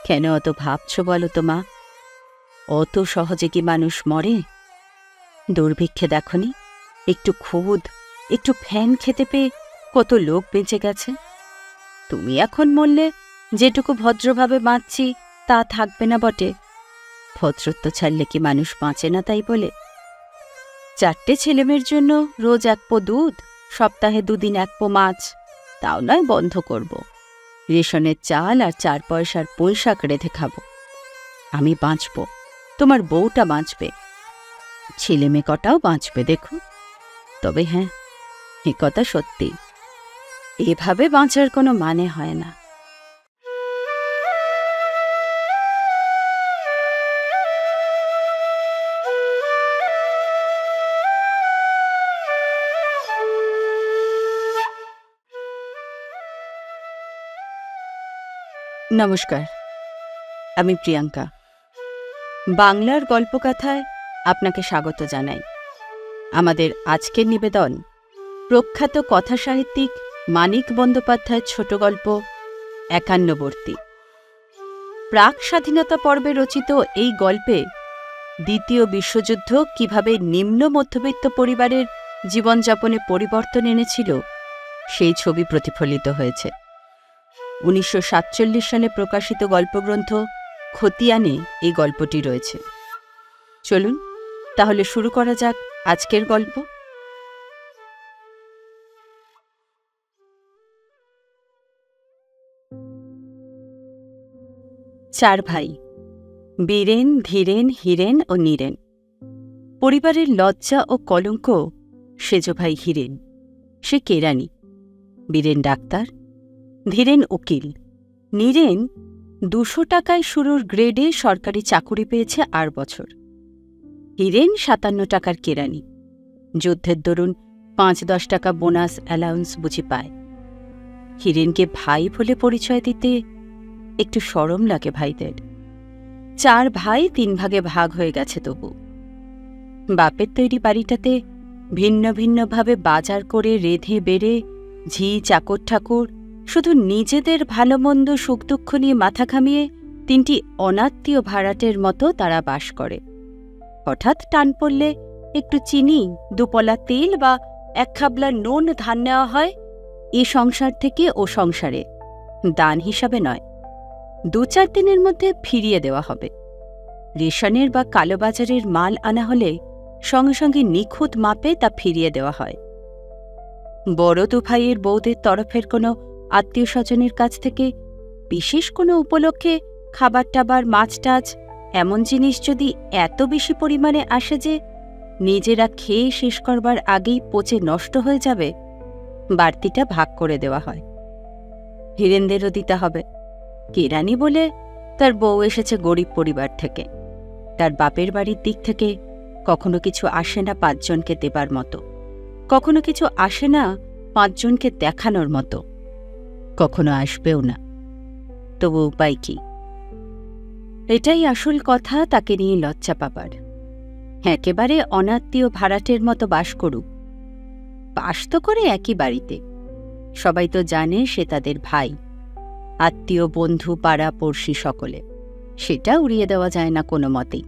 কেন অত ভাবছ বলো তো মা? অত সহজে কি মানুষ মরে? দুর্ভিক্ষে দেখনি একটু খুদ, একটু ফ্যান খেতে পেয়ে কত লোক বেঁচে গেছে। তুমি এখন মরলে যেটুকু ভদ্রভাবে বাঁচছি তা থাকবে না বটে। ভদ্রত্ব ছাড়লে কি মানুষ বাঁচে না তাই বলে? 4টে ছেলেমেয়ের জন্য রোজ 1 পো দুধ, সপ্তাহে 2 দিন 1 পো মাছ, তাও নয় বন্ধ করব। রেশনের চাল আর 4 পয়সার পুঁইশাক রেঁধে খাবো। আমি বাঁচব, তোমার বউটা বাঁচবে, ছেলেমেয়ে কটাও বাঁচবে দেখো। তবে হ্যাঁ, এ কথা সত্যি, এভাবে বাঁচার কোনো মানে হয় না। নমস্কার, আমি প্রিয়াঙ্কা। বাংলার গল্পকথায় আপনাকে স্বাগত জানাই। আমাদের আজকের নিবেদন প্রখ্যাত কথাসাহিত্যিক মানিক বন্দ্যোপাধ্যায়ের ছোট গল্প 51বর্তী। প্রাক স্বাধীনতা পর্বে রচিত এই গল্পে দ্বিতীয় বিশ্বযুদ্ধ কিভাবে নিম্ন মধ্যবিত্ত পরিবারের জীবনযাপনে পরিবর্তন এনেছিল সেই ছবি প্রতিফলিত হয়েছে। 1947 সালে প্রকাশিত গল্পগ্রন্থ খতিয়ানে এই গল্পটি রয়েছে। চলুন তাহলে শুরু করা যাক আজকের গল্প। 4 ভাই, বীরেন, ধীরেন, হীরেন ও নীরেন। পরিবারের লজ্জা ও কলঙ্ক সেজ ভাই হীরেন, সে কেরানি। বীরেন ডাক্তার, ধীরেন উকিল, নীরেন 200 টাকায় শুরুর গ্রেডে সরকারি চাকুরি পেয়েছে 8 বছর। হীরেন 57 টাকার কেরানি, যুদ্ধের দরুন 5-10 টাকা বোনাস অ্যালাউন্স বুঝি পায়। হীরেনকে ভাই বলে পরিচয় দিতে একটু শরম লাগে ভাইদের। 4 ভাই 3 ভাগে ভাগ হয়ে গেছে তবু। বাপের তৈরি বাড়িটাতে ভিন্ন ভিন্নভাবে বাজার করে রেঁধে বেড়ে ঝি চাকর ঠাকুর শুধু নিজেদের ভালো মন্দ সুখ দুঃখ নিয়ে মাথা ঘামিয়ে 3টি অনাত্মীয় ভাড়াটের মতো তারা বাস করে। হঠাৎ টান পড়লে একটু চিনি, 2 পলা তেল বা 1 খাবলা নুন ধার নেওয়া হয় এ সংসার থেকে ও সংসারে, দান হিসাবে নয়। 2-4 দিনের মধ্যে ফিরিয়ে দেওয়া হবে। রেশনের বা কালোবাজারের মাল আনা হলে সঙ্গে সঙ্গে নিখুঁত মাপে তা ফিরিয়ে দেওয়া হয়। বড় 2 ভাইয়ের বউদের তরফের কোনো আত্মীয় স্বজনের কাছ থেকে বিশেষ কোনো উপলক্ষে খাবার টাবার, মাছ টাছ এমন জিনিস যদি এত বেশি পরিমাণে আসে যে নিজেরা খেয়ে শেষ করবার আগেই পচে নষ্ট হয়ে যাবে, বাড়তিটা ভাগ করে দেওয়া হয়। হীরেনদেরও দিতে হবে। কেরানি বলে তার বউ এসেছে গরিব পরিবার থেকে, তার বাপের বাড়ির দিক থেকে কখনো কিছু আসে না 5 জনকে দেবার মতো, কখনো কিছু আসে না 5 জনকে দেখানোর মতো, কখনো আসবেও না। তবু উপায় কি? এটাই আসল কথা, তাকে নিয়ে লজ্জা পাবার। একেবারে অনাত্মীয় ভাড়াটের মতো বাস করুক, বাস তো করে একই বাড়িতে, সবাই তো জানে সে তাদের ভাই, আত্মীয় বন্ধু পাড়া পড়শি সকলে, সেটা উড়িয়ে দেওয়া যায় না কোনো মতেই।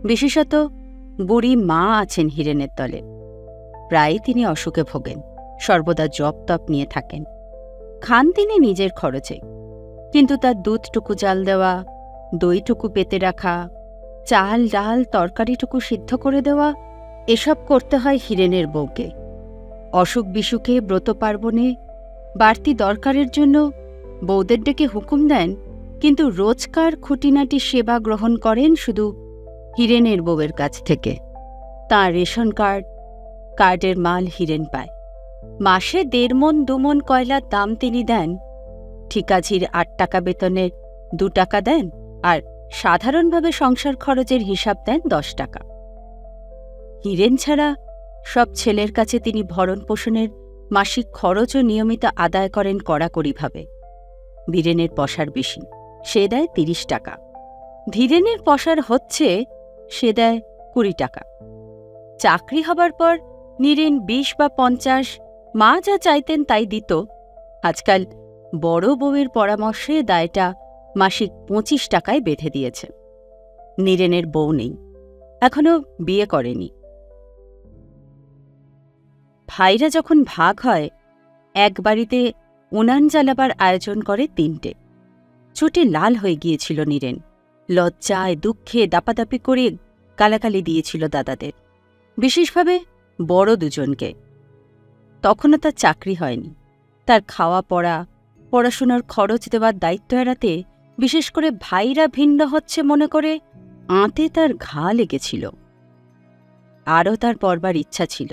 বিশেষত বুড়ি মা আছেন হীরেনের দলে। প্রায় তিনি অসুখে ভোগেন, সর্বদা জপ তপ নিয়ে থাকেন। খান তিনি নিজের খরচে, কিন্তু তার দুধটুকু জাল দেওয়া, দইটুকু পেতে রাখা, চাল ডাল তরকারিটুকু সিদ্ধ করে দেওয়া, এসব করতে হয় হীরেনের বউকে। অসুখ বিসুখে, ব্রত পার্বণে, বাড়তি দরকারের জন্য বউদের ডেকে হুকুম দেন, কিন্তু রোজকার খুঁটিনাটি সেবা গ্রহণ করেন শুধু হীরেনের বউয়ের কাছ থেকে। তাঁর রেশন কার্ডের মাল হীরেন পায়। মাসে 1.5 মণ 2 মণ কয়লার দাম তিনি দেন। ঠিকাঝির 8 টাকা বেতনের 2 টাকা দেন, আর সাধারণভাবে সংসার খরচের হিসাব দেন 10 টাকা। হীরেন ছাড়া সব ছেলের কাছে তিনি ভরণ পোষণের মাসিক খরচও নিয়মিত আদায় করেন কড়াকড়িভাবে। বীরেনের পসার বেশি, সে দেয় 30 টাকা। ধীরেনের পসার হচ্ছে, সে দেয় 20 টাকা। চাকরি হবার পর নীরেন 20 বা 50, মা যা চাইতেন তাই দিত। আজকাল বড় বউয়ের পরামর্শে দায়টা মাসিক 25 টাকায় বেঁধে দিয়েছে। নীরেনের বউ নেই, এখনো বিয়ে করেনি। ভাইরা যখন ভাগ হয়, এক বাড়িতে উনান জ্বালাবার আয়োজন করে 3টে। চোটে লাল হয়ে গিয়েছিল নীরেন, লজ্জায় দুঃখে দাপাদাপি করে গালাগালি দিয়েছিল দাদাদের, বিশেষভাবে বড় দুজনকে। তখনও তার চাকরি হয়নি। তার খাওয়া পড়া, পড়াশোনার খরচ দেওয়ার দায়িত্ব এড়াতে বিশেষ করে ভাইরা ভিন্ন হচ্ছে মনে করে আঁতে তার ঘা লেগেছিল। আরও তার পড়বার ইচ্ছা ছিল।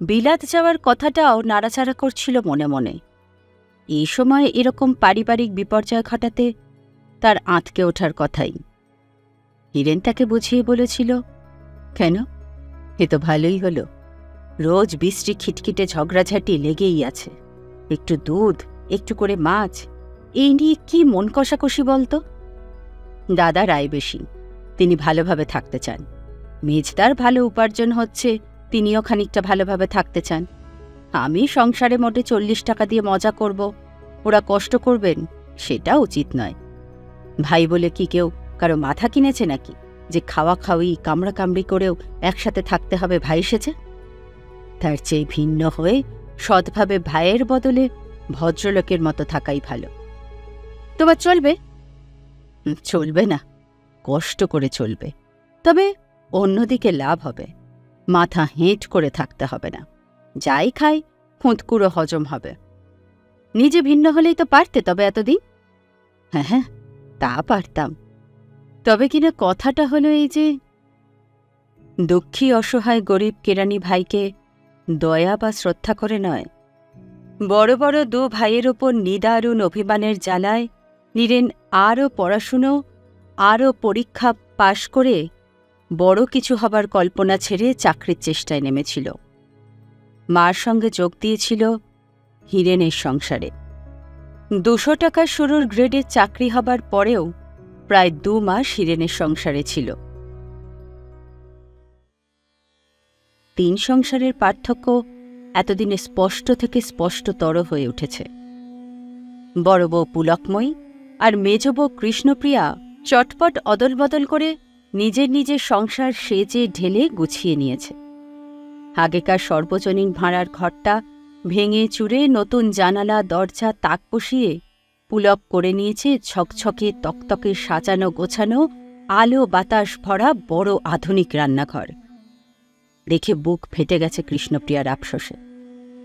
বিলাত যাওয়ার কথাটাও নাড়াচাড়া করছিল মনে মনে। এই সময় এরকম পারিবারিক বিপর্যয় ঘটাতে তার আঁতকে ওঠার কথাই। হিরেন তাকে বুঝিয়ে বলেছিল, কেন, এ তো ভালোই হল, রোজ বৃষ্টি খিটখিটে ঝগড়াঝাটি লেগেই আছে, একটু দুধ, একটু করে মাছ, এই নিয়ে কি মন কষাকষি বলতো। দাদা রায় বেশি, তিনি ভালোভাবে থাকতে চান। মেজদার ভালো উপার্জন হচ্ছে, তিনিও খানিকটা ভালোভাবে থাকতে চান। আমি সংসারে মোটে 40 টাকা দিয়ে মজা করব, ওরা কষ্ট করবেন, সেটা উচিত নয়। ভাই বলে কি কেউ কারো মাথা কিনেছে নাকি যে খাওয়া খাওয়ি কামড়াকামড়ি করেও একসাথে থাকতে হবে ভাই সেজে? তার চেয়ে ভিন্ন হয়ে সৎভাবে ভাইয়ের বদলে ভদ্রলোকের মতো থাকাই ভালো। তোমার চলবে? চলবে না, কষ্ট করে চলবে, তবে অন্যদিকে লাভ হবে। মাথা হেঁট করে থাকতে হবে না, যাই খাই খুঁতকুড়ো হজম হবে। নিজে ভিন্ন হলেই তো পারতে তবে এতদিন। হ্যাঁ হ্যাঁ, তা পারতাম, তবে কিনা কথাটা হলো এই যে, দুঃখী অসহায় গরিব কেরানি ভাইকে দয়া বা শ্রদ্ধা করে নয়, বড় বড় 2 ভাইয়ের ওপর নিদারুণ অভিমানের জ্বালায় নীরেন আরও পড়াশুনো, আরও পরীক্ষা পাশ করে বড় কিছু হবার কল্পনা ছেড়ে চাকরির চেষ্টায় নেমেছিল। মার সঙ্গে যোগ দিয়েছিল হিরেনের সংসারে। 200 টাকা শুরুর গ্রেডের চাকরি হবার পরেও প্রায় 2 মাস হিরেনের সংসারে ছিল। 3 সংসারের পার্থক্য এতদিনে স্পষ্ট থেকে স্পষ্টতর হয়ে উঠেছে। বড় বউ পুলকময়ী আর মেজ বউ কৃষ্ণপ্রিয়া চটপট অদলবদল করে নিজের নিজের সংসার সেজে ঢেলে গুছিয়ে নিয়েছে। আগেকার সর্বজনীন ভাড়ার ঘরটা ভেঙে চুরে নতুন জানালা দরজা তাক বসিয়ে পুলক করে নিয়েছে ঝকঝকে তকতকে সাজানো গোছানো আলো বাতাস ভরা বড় আধুনিক রান্নাঘর। দেখে বুক ফেটে গেছে কৃষ্ণপ্রিয়ার আফসোসে।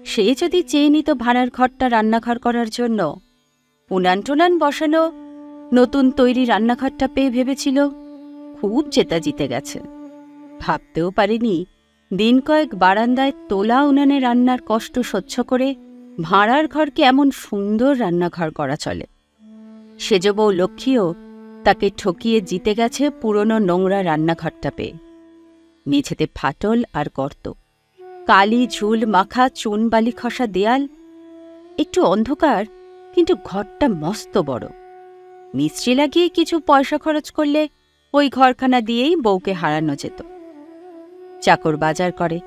সে যদি চেয়ে নিত ভাড়ার ঘরটা রান্নাঘর করার জন্য, উনান টুনান বসানো নতুন তৈরি রান্নাঘরটা পেয়ে ভেবেছিল খুব জেতা জিতে গেছে। ভাবতেও পারেনি দিন কয়েক বারান্দায় তোলা উনানে রান্নার কষ্ট সহ্য করে ভাড়ার ঘরকে এমন সুন্দর রান্নাঘর করা চলে। সেজ বউ লক্ষ্মীও তাকে ঠকিয়ে জিতে গেছে পুরনো নোংরা রান্নাঘরটা পেয়ে। মেঝেতে ফাটল আর গর্ত, কালি ঝুল মাখা চুন বালি খসা দেয়াল, একটু অন্ধকার, কিন্তু ঘরটা মস্ত বড়। মিস্ত্রি লাগিয়ে কিছু পয়সা খরচ করলে ওই ঘরখানা দিয়েই বউকে হারানো যেত। চাকর বাজার করে,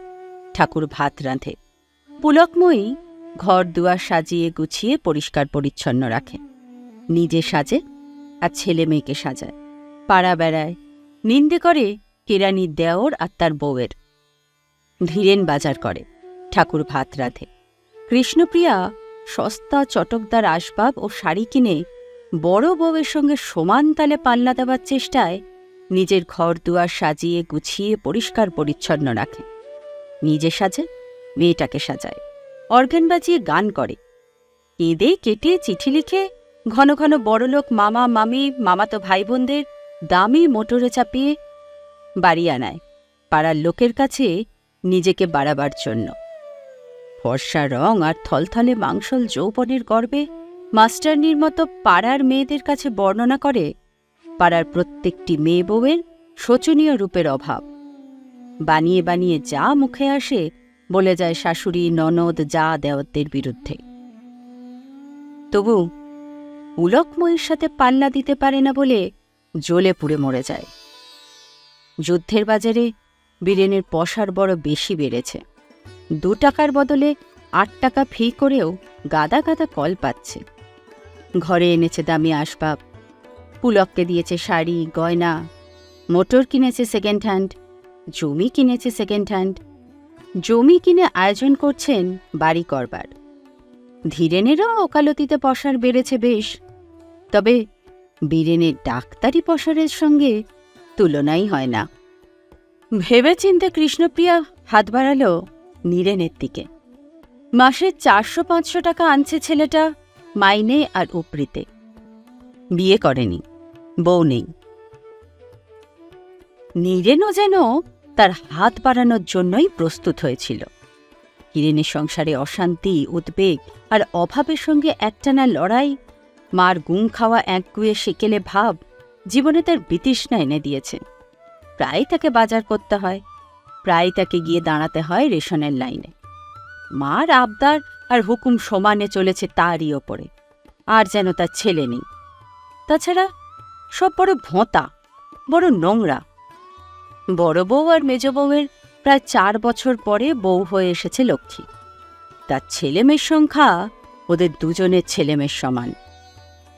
ঠাকুর ভাত রাঁধে, পুলকময়ী ঘর দুয়ার সাজিয়ে গুছিয়ে পরিষ্কার পরিচ্ছন্ন রাখে, নিজে সাজে আর ছেলে মেয়েকে সাজায়, পাড়া বেড়ায়, নিন্দে করে কেরানির দেওর আর তার বউয়ের। ধীরেন বাজার করে, ঠাকুর ভাত রাঁধে। কৃষ্ণপ্রিয়া সস্তা চটকদার আসবাব ও শাড়ি কিনে বড় বউয়ের সঙ্গে সমান তালে পাল্লা দেওয়ার চেষ্টায় নিজের ঘর দুয়ার সাজিয়ে গুছিয়ে পরিষ্কার পরিচ্ছন্ন রাখে, নিজে সাজে, মেয়েটাকে সাজায়, অর্গান বাজিয়ে গান করে, কেঁদে কেটে চিঠি লিখে ঘন ঘন বড়লোক মামা মামি মামাতো ভাই বোনদের দামি মোটরে চাপিয়ে বাড়ি আনায় পাড়ার লোকের কাছে নিজেকে বাড়াবার জন্য। ফর্সা রং আর থলথলে মাংসল যৌবনের গর্বে মাস্টারনির মতো পাড়ার মেয়েদের কাছে বর্ণনা করে পাড়ার প্রত্যেকটি মেয়ে বউয়ের শোচনীয় রূপের অভাব। বানিয়ে বানিয়ে যা মুখে আসে বলে যায় শাশুড়ি ননদ যা দেওয়াদের বিরুদ্ধে। তবু পুলকময়ীর সাথে পাল্লা দিতে পারে না বলে জ্বলে পুড়ে মরে যায়। যুদ্ধের বাজারে বীরেনের পসার বড় বেশি বেড়েছে। 2 টাকার বদলে 8 টাকা ফি করেও গাদা গাদা কল পাচ্ছে। ঘরে এনেছে দামি আসবাব, পুলককে দিয়েছে শাড়ি গয়না, মোটর কিনেছে সেকেন্ড হ্যান্ড, জমি কিনেছে সেকেন্ড হ্যান্ড। জমি কিনে আয়োজন করছেন বাড়ি করবার। ধীরেনেরও ওকালতিতে পসার বেড়েছে বেশ, তবে বীরেনের ডাক্তারি পসারের সঙ্গে তুলনাই হয় না। ভেবেচিন্তে কৃষ্ণপ্রিয়া হাত বাড়াল নীরেনের দিকে। মাসে 400-500 টাকা আনছে ছেলেটা, মাইনে আর উপরিতে। বিয়ে করেনি, বউ নেই। নীরেনও যেন তার হাত বাড়ানোর জন্যই প্রস্তুত হয়েছিল। হিরেনের সংসারে অশান্তি, উদ্বেগ আর অভাবের সঙ্গে একটানা লড়াই, মার গুম খাওয়া একগুঁয়ে সেকেলে ভাব জীবনে তার বিতৃষ্ণা এনে দিয়েছে। প্রায় তাকে বাজার করতে হয়, প্রায় তাকে গিয়ে দাঁড়াতে হয় রেশনের লাইনে। মার আবদার আর হুকুম সমানে চলেছে তারই ওপরে, আর যেন তার ছেলে নেই। তাছাড়া সব বড় ভোঁতা, বড় নোংরা। বড় বউ আর মেজ বউয়ের প্রায় 4 বছর পরে বউ হয়ে এসেছে লক্ষ্মী। তার ছেলেমেয়ের সংখ্যা ওদের দুজনের ছেলেমেয়ের সমান।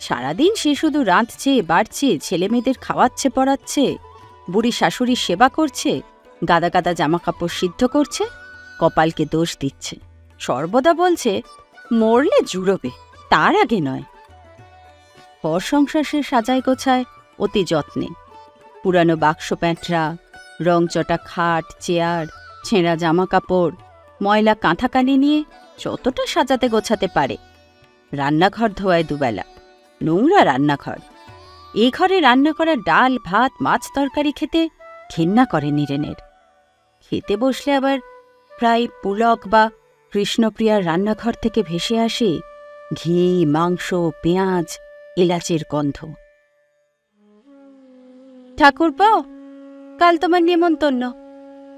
সারাদিন সে শুধু রাঁধছে, বাড়ছে, ছেলেমেয়েদের খাওয়াচ্ছে, পড়াচ্ছে, বুড়ি শাশুড়ির সেবা করছে, গাদা গাদা জামাকাপড় সিদ্ধ করছে, কপালকে দোষ দিচ্ছে, সর্বদা বলছে মরলে জুড়োবে, তার আগে নয়। পর সংসার সে সাজায় গোছায় অতি যত্নে। পুরানো বাক্স প্যাঁটরা, রংচটা খাট, চেয়ার, ছেঁড়া জামাকাপড়, ময়লা কাঁথাকানি নিয়ে যতটা সাজাতে গোছাতে পারে। রান্নাঘর ধোয়ায় দুবেলা, নোংরা রান্নাঘর। এই ঘরে রান্না করা ডাল ভাত মাছ তরকারি খেতে ঘেন্না করে নীরেনের। খেতে বসলে আবার প্রায় পুলক বা কৃষ্ণপ্রিয়ার রান্নাঘর থেকে ভেসে আসে ঘি, মাংস, পেঁয়াজ, এলাচের গন্ধ। ঠাকুরপো, কাল তোমার নেমন্তন্ন,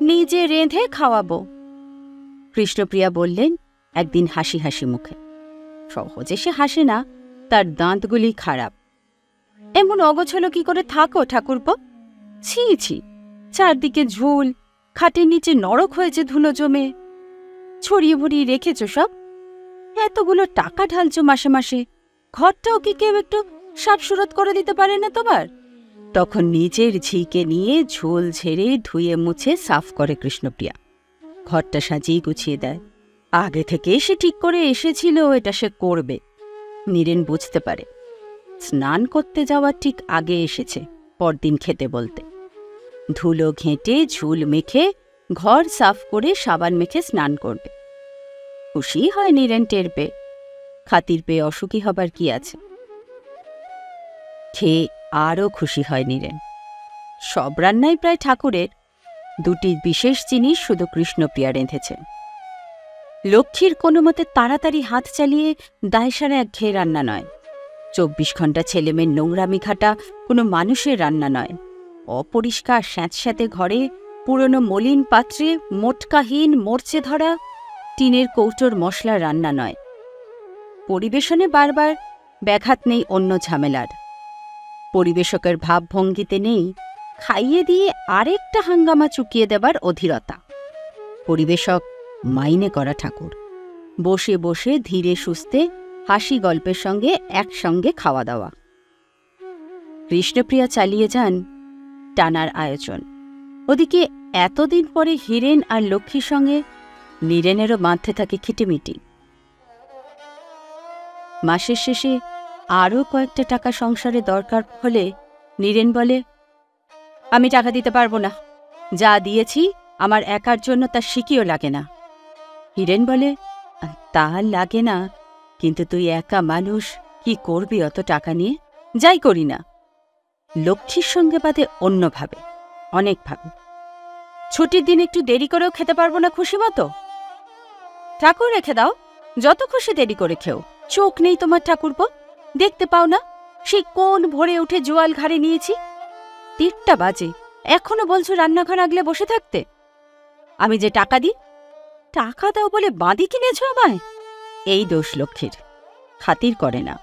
নিজে রেঁধে খাওয়াবো, কৃষ্ণপ্রিয়া বললেন একদিন হাসি হাসি মুখে। সহজে সে হাসে না, তার দাঁতগুলি খারাপ। এমন অগোছলো কি করে থাকো ঠাকুরপো? ছি ছি, চারদিকে ঝুল, খাটের নিচে নরক হয়েছে ধুলো জমে। ছড়িয়ে ভরিয়ে রেখেছ সব। এতগুলো টাকা ঢালছ মাসে মাসে, ঘরটাও কি কেউ একটু সাফসুরত করে দিতে পারে না তোমার? তখন নিজের ঝিকে নিয়ে ঝোল ঝেড়ে ধুয়ে মুছে সাফ করে কৃষ্ণপ্রিয়া। ঘরটা সাজিয়ে গুছিয়ে দেয়। আগে থেকে সে ঠিক করে এসেছিল এটা সে করবে। নীরেন বুঝতে পারে। স্নান করতে যাওয়ার ঠিক আগে এসেছে পরদিন খেতে বলতে। ধুলো ঘেঁটে ঝুল মেখে ঘর সাফ করে সাবান মেখে স্নান করবে। খুশি হয় নীরেন টের পেয়ে। খাতির পেয়ে অসুখী হবার কি আছে? খেয়ে আরও খুশি হয় নীরেন। সব রান্নাই প্রায় ঠাকুরের, দুটি বিশেষ জিনিস শুধু কৃষ্ণপ্রিয়া রেঁধেছেন। লক্ষ্মীর কোনো মতে তাড়াতাড়ি হাত চালিয়ে দায়সারা একঘেয়ে রান্না নয়। 24 ঘণ্টা ছেলেমেয়ের নোংরামি ঘাটা কোনো মানুষের রান্না নয়। অপরিষ্কার স্যাঁতস্যাঁতে ঘরে, পুরনো মলিন পাত্রে মোটকাহীন মরচে ধরা টিনের কৌটোর মশলা রান্না নয়। পরিবেশনে বারবার ব্যাঘাত নেই অন্য ঝামেলার। পরিবেশকের ভাবভঙ্গিতে নেই খাইয়ে দিয়ে আরেকটা হাঙ্গামা চুকিয়ে দেবার অধীরতা। পরিবেশক মাইনে করা ঠাকুর। বসে বসে ধীরে সুস্থে হাসি গল্পের সঙ্গে একসঙ্গে খাওয়া দাওয়া। কৃষ্ণপ্রিয়া চালিয়ে যান টানার আয়োজন। ওদিকে এতদিন পরে হীরেন আর লক্ষ্মীর সঙ্গে নীরেনেরও বাঁধতে থাকে খিটিমিটি। মাসের শেষে আরও কয়েকটা টাকা সংসারে দরকার হলে নীরেন বলে, আমি টাকা দিতে পারবো না, যা দিয়েছি আমার একার জন্য তা সিকিও লাগে না। হীরেন বলে, তা লাগে না, কিন্তু তুই একা মানুষ, কি করবি অত টাকা নিয়ে? যাই করি না। লক্ষ্মীর সঙ্গে বাদে অন্যভাবে, অনেকভাবে। ছুটির দিন একটু দেরি করেও খেতে পারবো না খুশি মতো? ঠাকুর রেখে দাও, যত খুশি দেরি করে খেও। চোখ নেই তোমার ঠাকুরপো? দেখতে পাও না সেই কোন ভোরে উঠে জোয়াল ঘাড়ে নিয়েছি? 3টা বাজে, এখনো বলছো রান্নাঘর আগলে বসে থাকতে? আমি যে টাকা দিই, টাকা দাও বলে বাঁধি কিনেছ আমায়? এই দোষ লক্ষ্মীর, খাতির করে না।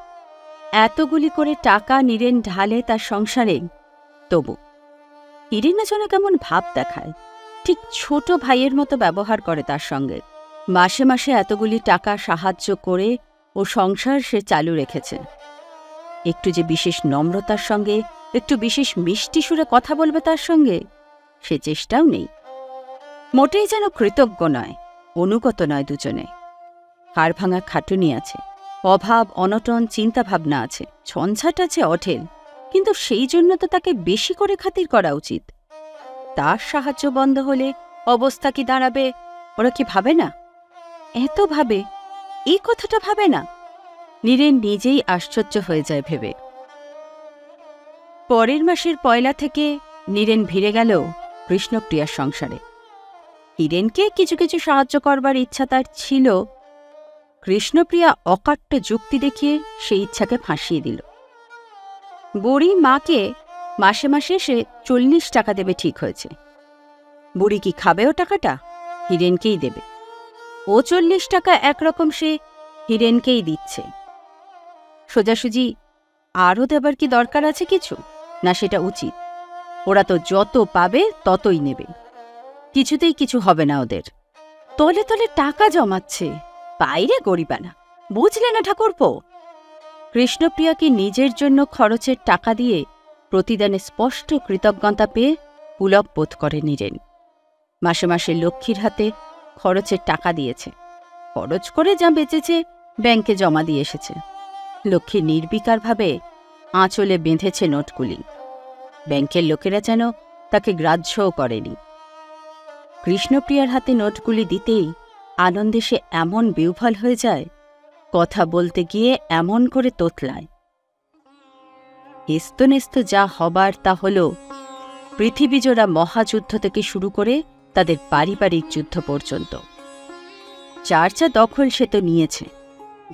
এতগুলি করে টাকা নীরেন ঢালে তার সংসারে, তবু হিরেনা যেন কেমন ভাব দেখায়, ঠিক ছোট ভাইয়ের মতো ব্যবহার করে তার সঙ্গে। মাসে মাসে এতগুলি টাকা সাহায্য করে ও সংসার সে চালু রেখেছে। একটু যে বিশেষ নম্রতার সঙ্গে, একটু বিশেষ মিষ্টি সুরে কথা বলবে তার সঙ্গে, সে চেষ্টাও নেই। মোটেই যেন কৃতজ্ঞ নয়, অনুগত নয় দুজনে। হাড় ভাঙা খাটুনি আছে, অভাব অনটন চিন্তাভাবনা আছে, ঝঞ্ঝাট আছে অঢেল, কিন্তু সেই জন্য তো তাকে বেশি করে খাতির করা উচিত। তার সাহায্য বন্ধ হলে অবস্থা কি দাঁড়াবে ওরা কি ভাবে না? এত ভাবে, এই কথাটা ভাবে না? নীরেন নিজেই আশ্চর্য হয়ে যায় ভেবে। পরের মাসের পয়লা থেকে নীরেন ভিড়ে গেল কৃষ্ণপ্রিয়ার সংসারে। হিরেনকে কিছু কিছু সাহায্য করবার ইচ্ছা তার ছিল। কৃষ্ণপ্রিয়া অকাট্য যুক্তি দেখিয়ে সেই ইচ্ছাকে ফাঁসিয়ে দিল। বুড়ি মাকে মাসে মাসে সে 40 টাকা দেবে ঠিক হয়েছে। বুড়ি কি খাবে ও টাকাটা? হিরেনকেই দেবে। ও 40 টাকা একরকম সে হিরেনকেই দিচ্ছে। সোজাসুজি আরও দেবার কি দরকার আছে কিছু? না সেটা উচিত? ওরা তো যত পাবে ততই নেবে, কিছুতেই কিছু হবে না ওদের। তলে তলে টাকা জমাচ্ছে, বাইরে গরিবানা, বুঝলে না ঠাকুরপো? কৃষ্ণপ্রিয়াকে নিজের জন্য খরচের টাকা দিয়ে প্রতিদানে স্পষ্ট কৃতজ্ঞতা পেয়ে পুলক বোধ করে নীরেন। মাসে মাসে লক্ষ্মীর হাতে খরচের টাকা দিয়েছে, খরচ করে যা বেঁচেছে ব্যাংকে জমা দিয়ে এসেছে। লক্ষ্মী নির্বিকারভাবে আঁচলে বেঁধেছে নোটগুলি। ব্যাংকের লোকেরা যেন তাকে গ্রাহ্যও করেনি। কৃষ্ণপ্রিয়ার হাতে নোটগুলি দিতেই আনন্দে সে এমন বিহ্বল হয়ে যায়, কথা বলতে গিয়ে এমন করে তোতলায়। হেস্তনেস্ত যা হবার তা হল পৃথিবীজোড়া মহাযুদ্ধ থেকে শুরু করে তাদের পারিবারিক যুদ্ধ পর্যন্ত। যার যা দখল সে তো নিয়েছে।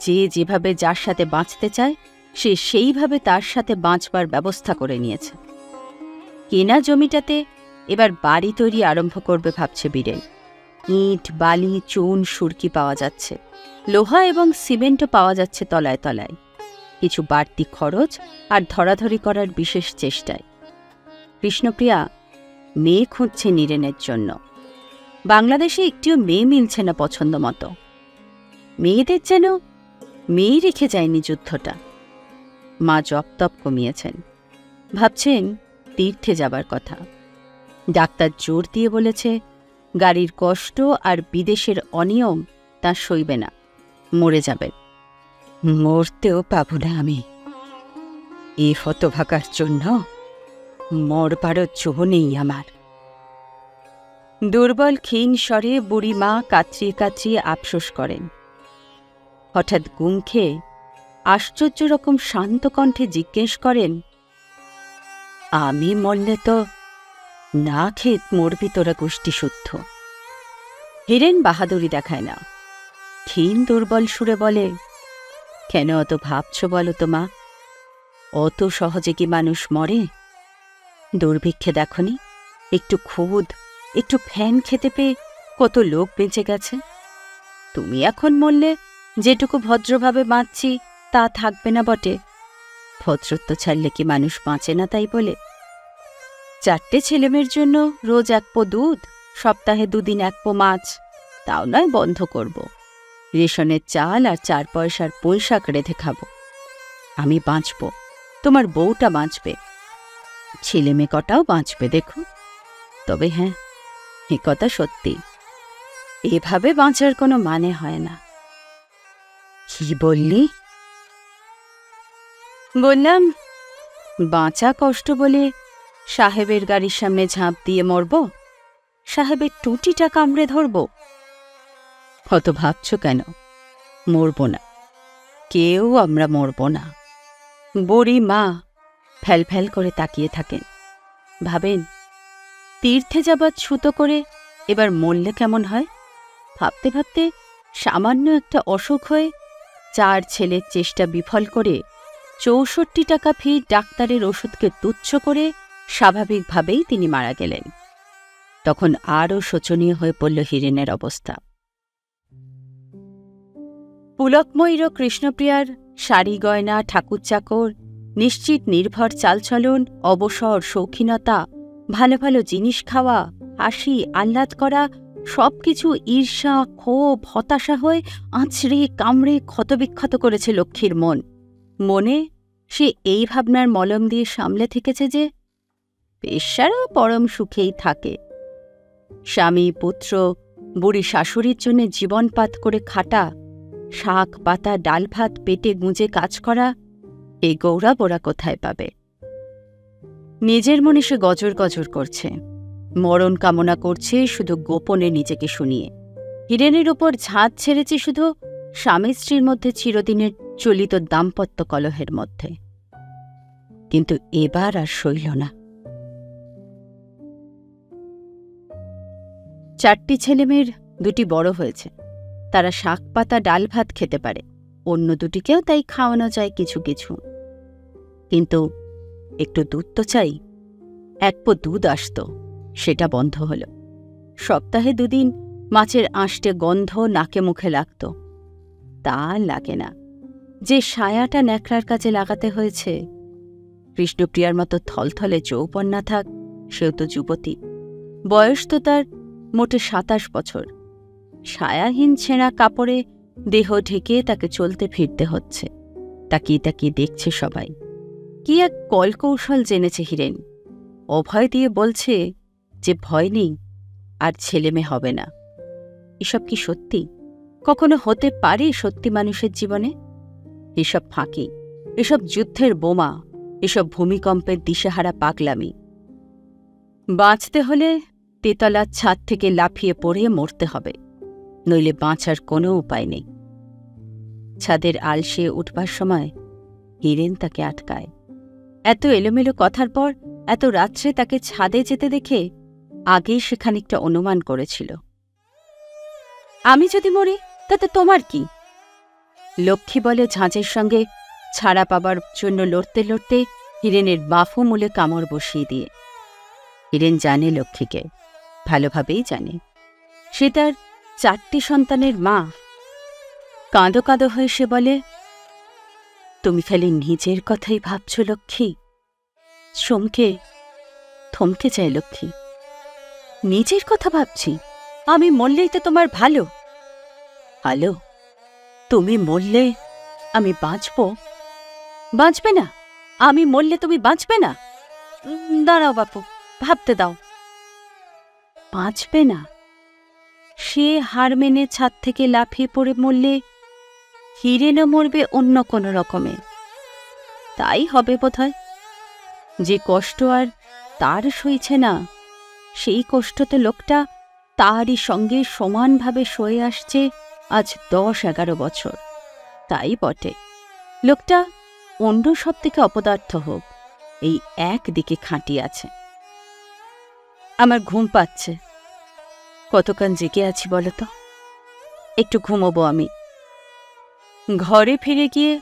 যে যেভাবে যার সাথে বাঁচতে চায় সে সেইভাবে তার সাথে বাঁচবার ব্যবস্থা করে নিয়েছে। কেনা জমিটাতে এবার বাড়ি তৈরি আরম্ভ করবে ভাবছে বীরেন। ইট বালি চুন সুরকি পাওয়া যাচ্ছে, লোহা এবং সিমেন্টও পাওয়া যাচ্ছে তলায় তলায়। কিছু বাড়তি খরচ আর ধরাধরি করার বিশেষ চেষ্টায়। কৃষ্ণপ্রিয়া মেয়ে খুঁজছে নীরেনের জন্য। বাংলাদেশে একটিও মেয়ে মিলছে না পছন্দ মতো। মেয়েদের যেন মেয়ে রেখে যায়নি যুদ্ধটা। মা জপ-তপ কমিয়েছেন, ভাবছেন তীর্থে যাবার কথা। ডাক্তার জোর দিয়ে বলেছে গাড়ির কষ্ট আর বিদেশের অনিয়ম তা সইবে না, মরে যাবেন। মরতেও পাব না আমি, এ হতভাগার জন্য মরবারও জো নেই আমার। দুর্বল ক্ষীণ স্বরে বুড়ি মা কাতরিয়ে কাতরিয়ে আফসোস করেন। হঠাৎ গুম খেয়ে আশ্চর্য রকম শান্ত কণ্ঠে জিজ্ঞেস করেন, আমি মরলে তো না খেত মরবি তোরা গোষ্ঠী শুদ্ধ। হিরেন বাহাদুরি দেখায় না, ক্ষীণ দুর্বল সুরে বলে, কেন অত ভাবছ বলো তো মা? অত সহজে কি মানুষ মরে? দুর্ভিক্ষে দেখনি একটু খুদ একটু ফ্যান খেতে পেয়ে কত লোক বেঁচে গেছে। তুমি এখন মরলে যেটুকু ভদ্রভাবে বাঁচছি তা থাকবে না বটে। ভদ্রত্ব ছাড়লে কি মানুষ বাঁচে না তাই বলে? 4টে ছেলেমেয়ের জন্য রোজ 1 পো দুধ, সপ্তাহে 2 দিন 1 পো মাছ, তাও নয় বন্ধ করব। রেশনের চাল আর 4 পয়সার পুঁইশাক রেঁধে খাবো। আমি বাঁচব, তোমার বউটা বাঁচবে, ছেলেমেয়ে কটাও বাঁচবে দেখো। তবে হ্যাঁ, এ কথা সত্যি, এভাবে বাঁচার কোনো মানে হয় না। কি বললি? বললাম বাঁচা কষ্ট বলে সাহেবের গাড়ির সামনে ঝাঁপ দিয়ে মরব, সাহেবের টুটিটা কামড়ে ধরব। কত ভাবছ কেন? মরব না, কেউ আমরা মরব না। বুড়ি মা ফ্যাল ফ্যাল করে তাকিয়ে থাকেন, ভাবেন তীর্থে যাবার ছুতো করে এবার মরলে কেমন হয়। ভাবতে ভাবতে সামান্য একটা অসুখ হয়ে 4 ছেলের চেষ্টা বিফল করে 64 টাকা ফি ডাক্তারের ওষুধকে তুচ্ছ করে স্বাভাবিকভাবেই তিনি মারা গেলেন। তখন আরও শোচনীয় হয়ে পড়ল হিরেনের অবস্থা। পুলকময়ীর ও কৃষ্ণপ্রিয়ার শাড়ি গয়না ঠাকুর চাকর, নিশ্চিত নির্ভর চালচলন, অবসর শৌখিনতা, ভালো ভালো জিনিস খাওয়া, হাসি আহ্লাদ করা, সবকিছু ঈর্ষা ক্ষোভ হতাশা হয়ে আঁচড়ে কামড়ে ক্ষতবিক্ষত করেছে লক্ষ্মীর মন। মনে সে এই ভাবনার মলম দিয়ে সামলে থেকেছে যে পেশারও পরম সুখেই থাকে। স্বামী, পুত্র, বুড়ি শাশুড়ির জন্য জীবনপাত করে খাটা, শাক পাতা ডাল ভাত পেটে গুঁজে কাজ করা, এই গৌরব ওরা কোথায় পাবে? নিজের মনে সে গজর গজর করছে, মরণ কামনা করছে শুধু গোপনে নিজেকে শুনিয়ে। হিরেনের ওপর ঝাঁজ ছেড়েছে শুধু স্বামী স্ত্রীর মধ্যে চিরদিনের চলিত দাম্পত্য কলহের মধ্যে। কিন্তু এবার আর সইল না। 4টি ছেলেমেয়ের 2টি বড় হয়েছে, তারা শাক পাতা ডাল ভাত খেতে পারে, অন্য 2টিকেও তাই খাওয়ানো যায় কিছু কিছু। কিন্তু একটু দুধ তো চাই। 1 পো দুধ আসত, সেটা বন্ধ হল। সপ্তাহে 2 দিন মাছের আঁশটে গন্ধ নাকে মুখে লাগত, তা লাগে না। যে সায়াটা ন্যাকড়ার কাজে লাগাতে হয়েছে, কৃষ্ণপ্রিয়ার মতো থলথলে যৌবন না থাক, সেও তো যুবতী। বয়স তো তার মোটে 27 বছর। সায়াহীন ছেঁড়া কাপড়ে দেহ ঢেকে তাকে চলতে ফিরতে হচ্ছে। তাকিয়ে তাকিয়ে দেখছে সবাই। কি এক কলকৌশল জেনেছে হিরেন। অভয় দিয়ে বলছে যে ভয় নেই, আর ছেলেমেয়ে হবে না। এসব কি সত্যি? কখনো হতে পারে সত্যি মানুষের জীবনে? এসব ফাঁকি, এসব যুদ্ধের বোমা, এসব ভূমিকম্পের দিশেহারা পাগলামি। বাঁচতে হলে তেতলার ছাদ থেকে লাফিয়ে পড়ে মরতে হবে, নইলে বাঁচার কোনো উপায় নেই। ছাদের আলসে উঠবার সময় হিরেন তাকে আটকায়। এত এলোমেলো কথার পর এত রাত্রে তাকে ছাদে যেতে দেখে আগেই সে খানিকটা অনুমান করেছিল। আমি যদি মরি তাতে তোমার কি? লক্ষ্মী বলে ঝাঁঝের সঙ্গে ছাড়া পাবার জন্য লড়তে লড়তে হিরেনের বাফু মূলে কামড় বসিয়ে দিয়ে। হিরেন জানে লক্ষ্মীকে, ভালোভাবেই জানে। সে তার 4টি সন্তানের মা। কাঁদো কাঁদো হয়ে সে বলে, তুমি খালি নিজের কথাই ভাবছ লক্ষ্মী। থমকে যায় লক্ষ্মী। নিজের কথা ভাবছি? আমি মরলেই তো তোমার ভালো। ভালো? তুমি মরলে আমি বাঁচব? বাঁচবে না? আমি মরলে তুমি বাঁচবে না? দাঁড়াও বাপু, ভাবতে দাও। বাঁচবে না? সে হার মেনে ছাদ থেকে লাফিয়ে পড়ে মরলে হিরেনও মরবে অন্য কোনো রকমে। তাই হবে বোধহয়। যে কষ্ট আর তার সইছে না, সেই কষ্ট তো লোকটা তারই সঙ্গে সমানভাবে সয়ে আসছে আজ 10-11 বছর। তাই বটে, লোকটা অন্য সব থেকে অপদার্থ হোক, এই একদিকে খাঁটি আছে। আমার ঘুম পাচ্ছে। কতক্ষণ জেগে আছি বলো তো? একটু ঘুমোবো আমি। ঘরে ফিরে গিয়ে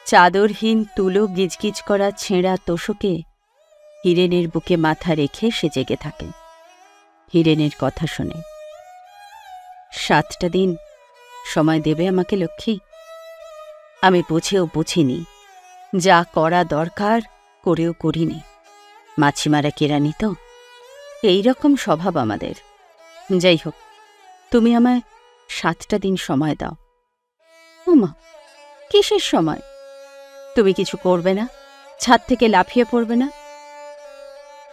চাদরহীন তুলো গিজগিজ করা ছেঁড়া তোষকে হিরেনের বুকে মাথা রেখে সে জেগে থাকে। হিরেনের কথা শোনে। 7টা দিন সময় দেবে আমাকে লক্ষ্মী? আমি বুঝেও বুঝিনি, যা করা দরকার করেও করিনি। মাছিমারা কেরানি তো, এইরকম স্বভাব আমাদের। যাই হোক, তুমি আমায় 7টা দিন সময় দাও। ওমা, কিসের সময়? তুমি কিছু করবে না? ছাদ থেকে লাফিয়ে পড়বে না?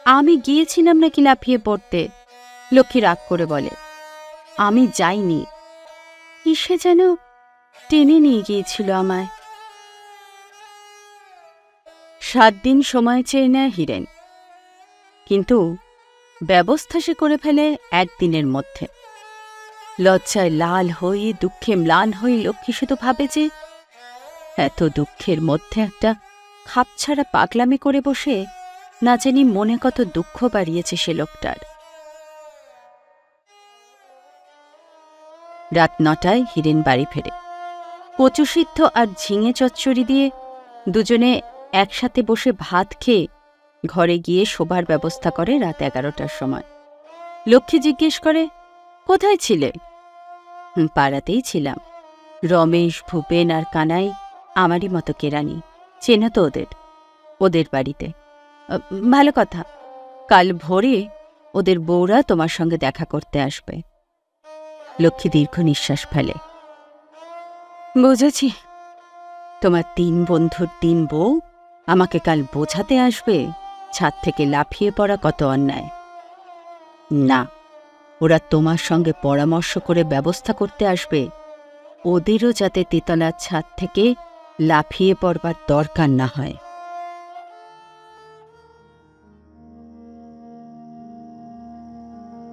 আমি গিয়েছিলাম নাকি লাফিয়ে পড়তে? লক্ষ্মী রাগ করে বলে। আমি যাইনি। কিসে যেন টেনে নিয়ে গিয়েছিল আমায়। 7 দিন সময় চেয়ে নেয় হিরেন, কিন্তু ব্যবস্থা সে করে ফেলে 1 দিনের মধ্যে। লজ্জায় লাল হয়ে দুঃখে ম্লান হয়ে লক্ষ্মী শুধু ভাবে যে এত দুঃখের মধ্যে একটা খাপছাড়া পাগলামি করে বসে না জানি মনে কত দুঃখ বাড়িয়েছে সে লোকটার। রাত 9টায় হিরেন বাড়ি ফেরে। কচু সিদ্ধ আর ঝিঙে চচ্চড়ি দিয়ে দুজনে একসাথে বসে ভাত খেয়ে ঘরে গিয়ে শোবার ব্যবস্থা করে রাত 11টার সময়। লক্ষ্মী জিজ্ঞেস করে, কোথায় ছিলে? পাড়াতেই ছিলাম। রমেশ, ভূপেন আর কানাই আমারই মতো কেরানি, চেনো তো ওদের বাড়িতে। ভালো কথা, কাল ভোরে ওদের বউরা তোমার সঙ্গে দেখা করতে আসবে। লক্ষ্মী দীর্ঘ নিঃশ্বাস ফেলে। বুঝেছি, তোমার 3 বন্ধুর 3 বউ আমাকে কাল বোঝাতে আসবে ছাদ থেকে লাফিয়ে পড়া কত অন্যায়। না, ওরা তোমার সঙ্গে পরামর্শ করে ব্যবস্থা করতে আসবে ওদেরও যাতে তেতলার ছাদ থেকে লাফিয়ে পড়বার দরকার না হয়।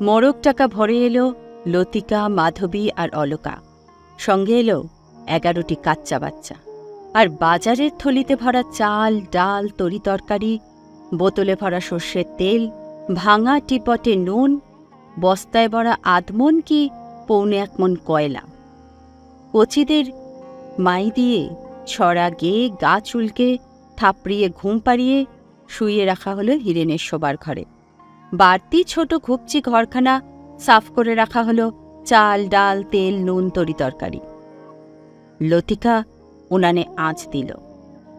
মোড়ক টাকা ভরে এলো লতিকা, মাধবী আর অলকা। সঙ্গে এলো 11টি কাচ্চা বাচ্চা, আর বাজারের থলিতে ভরা চাল, ডাল, তরি তরকারি, বোতলে ভরা সর্ষের তেল, ভাঙা টিপটে নুন, বস্তায় ভরা আধমন কি 1.25 মণ কয়লা। কচিদের মাই দিয়ে ছড়া গেয়ে গা চুলকে থাপড়িয়ে ঘুম পাড়িয়ে শুইয়ে রাখা হলো হিরেনের শোবার ঘরে। বাড়তি ছোট ঘুপচি ঘরখানা সাফ করে রাখা হলো চাল, ডাল, তেল, নুন, তরি তরকারি। লতিকা উনানে আঁচ দিল।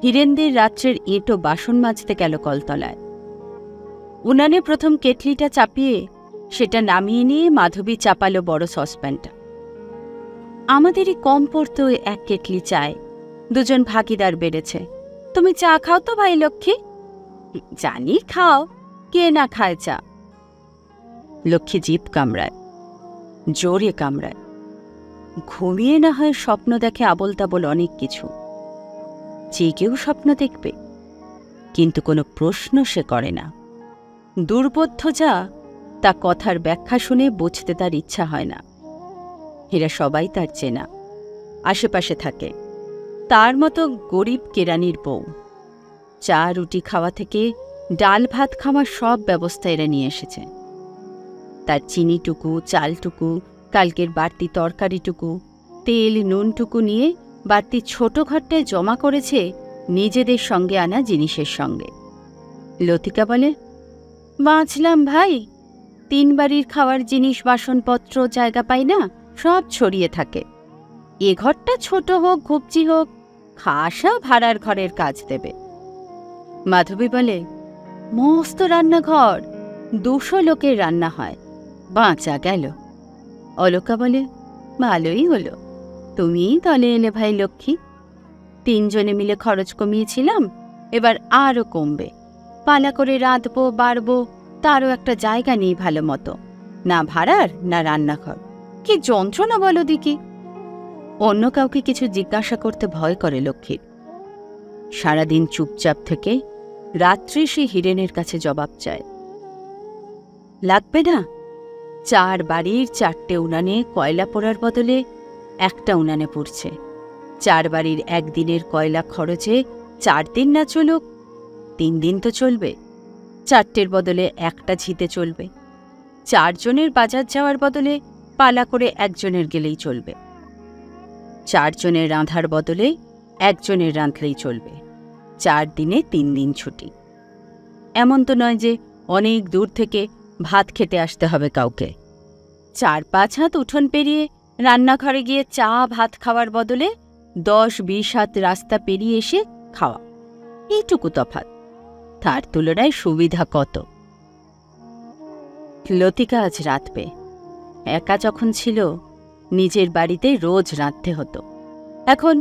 হিরেনদের রাত্রের এঁটো বাসন মাজতে গেল কলতলায়। উনানে প্রথম কেটলিটা চাপিয়ে সেটা নামিয়ে নিয়ে মাধবী চাপালো বড় সসপ্যানটা। আমাদেরই কম পড়তো 1 কেটলি চায়, 2 জন ভাগিদার বেড়েছে। তুমি চা খাও তো ভাই লক্ষ্মী? জানি খাও, কে না খায় চা? লক্ষ্মী জিভ কামড়ায়, জোরে কামড়ায়। ঘুমিয়ে না হয় স্বপ্ন দেখে আবোল তাবোল অনেক কিছু, জেগেও স্বপ্ন দেখবে, কিন্তু কোনো প্রশ্ন সে করে না। দুর্বোধ্য যা, তা কথার ব্যাখ্যা শুনে বুঝতে তার ইচ্ছা হয় না। এরা সবাই তার চেনা, আশেপাশে থাকে। তার মতো গরিব কেরানির বউ। চা রুটি খাওয়া থেকে ডাল ভাত খাওয়ার সব ব্যবস্থা এরা নিয়ে এসেছে। তার চিনিটুকু, চালটুকু, কালকের বাড়তি তরকারিটুকু, তেল নুনটুকু নিয়ে বাড়তি ছোট ঘরটায় জমা করেছে নিজেদের সঙ্গে আনা জিনিসের সঙ্গে। লতিকা বলে, বাঁচলাম ভাই, 3 বাড়ির খাওয়ার জিনিস বাসনপত্র জায়গা পাই না, সব ছড়িয়ে থাকে। এ ঘরটা ছোট হোক ঘুপচি হোক, খাসা ভাড়ার ঘরের কাজ দেবে। মাধবী বলে, মস্ত রান্নাঘর, 200 লোকের রান্না হয়, বাঁচা গেল। অলকা বলে, ভালোই হলো, তুমিই দলে এলে ভাই লক্ষ্মী। 3 জনে মিলে খরচ কমিয়েছিলাম, এবার আরও কমবে। পালা করে রাঁধবো বাড়বো, তারও একটা জায়গা নেই ভালো মতো, না ভাড়ার না রান্নাঘর। কি যন্ত্রণা বলো দিকি। অন্য কাউকে কিছু জিজ্ঞাসা করতে ভয় করে লক্ষ্মীর। সারাদিন চুপচাপ থেকে রাত্রে সে হিরেনের কাছে জবাব চায়। লাগবে না? 4 বাড়ির 4টে উনানে কয়লা পোড়ার বদলে একটা উনানে পুড়ছে। 4 বাড়ির একদিনের কয়লা খরচে 4 দিন না চলুক, 3 দিন তো চলবে। 4টের বদলে একটা ঝিতে চলবে। 4 জনের বাজার যাওয়ার বদলে পালা করে 1 জনের গেলেই চলবে। 4 জনের রাঁধার বদলে 1 জনের রাঁধলেই চলবে। 4 দিনে 3 দিন ছুটি। এমন তো নয় যে অনেক দূর থেকে ভাত খেতে আসতে হবে কাউকে। 4-5 হাত উঠোন পেরিয়ে রান্নাঘরে গিয়ে চা ভাত খাওয়ার বদলে 10-20 হাত রাস্তা পেরিয়ে এসে খাওয়া, এইটুকু তফাৎ। তার তুলনায় সুবিধা কত। লতিকা আজ রাঁধবে। একা যখন ছিল নিজের বাড়িতে রোজ রাঁধতে হতো, এখন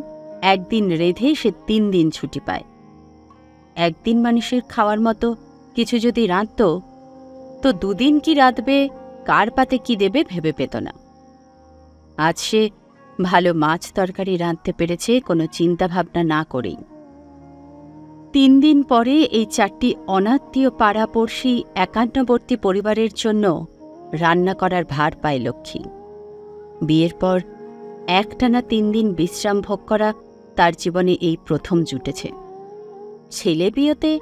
একদিন রেঁধে সে 3 দিন ছুটি পায়। একদিন মানুষের খাওয়ার মতো কিছু যদি রাঁধত, তো 2 দিন কি রাঁধবে, কার পাতে কি দেবে ভেবে পেত না। আজ সে ভালো মাছ তরকারি রাঁধতে পেরেছে কোনো চিন্তা ভাবনা না করেই। 3 দিন পরে এই 4টি অনাত্মীয় পাড়াপড়শি একান্নবর্তী পরিবারের জন্য রান্না করার ভার পায় লক্ষ্মী। বিয়ের পর একটানা 3 দিন বিশ্রাম ভোগ করা তার জীবনে এই প্রথম জুটেছে। ছেলে বিয়েতে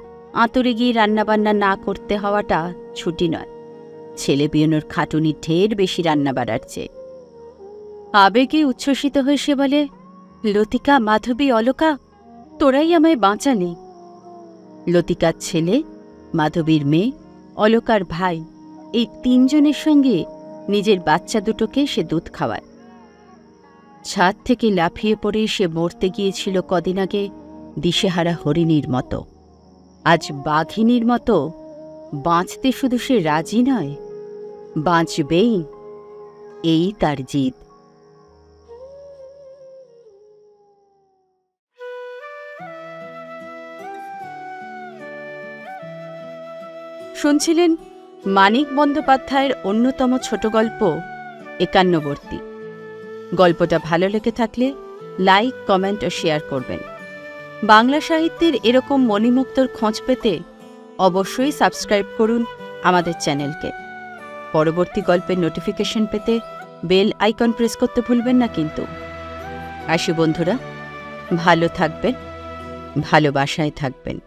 আঁতরে গিয়ে রান্নাবান্না না করতে হওয়াটা ছুটি নয়, ছেলে বিয়েনোর খাটুনি ঢের বেশি রান্না বাড়ার চেয়ে। আবেগে উচ্ছ্বসিত হয়ে সে বলে, লতিকা, মাধবী, অলকা, তোরাই আমায় বাঁচালি। লতিকার ছেলে, মাধবীর মেয়ে, অলকার ভাই, এই 3 জনের সঙ্গে নিজের বাচ্চা দুটোকে সে দুধ খাওয়ায়। ছাদ থেকে লাফিয়ে পড়ে সে মরতে গিয়েছিল কদিন আগে দিশেহারা হরিণীর মতো। আজ বাঘিনীর মতো বাঁচতে শুধু সে রাজি নয়, বাঁচবেই, এই তার জিদ। শুনছিলেন মানিক বন্দ্যোপাধ্যায়ের অন্যতম ছোট গল্প একান্নবর্তী। গল্পটা ভালো লেগে থাকলে লাইক, কমেন্ট ও শেয়ার করবেন। বাংলা সাহিত্যের এরকম মণিমুক্তর খোঁজ পেতে অবশ্যই সাবস্ক্রাইব করুন আমাদের চ্যানেলকে। পরবর্তী গল্পের নোটিফিকেশন পেতে বেল আইকন প্রেস করতে ভুলবেন না কিন্তু। আসি বন্ধুরা, ভালো থাকবেন, ভালোবাসায় থাকবেন।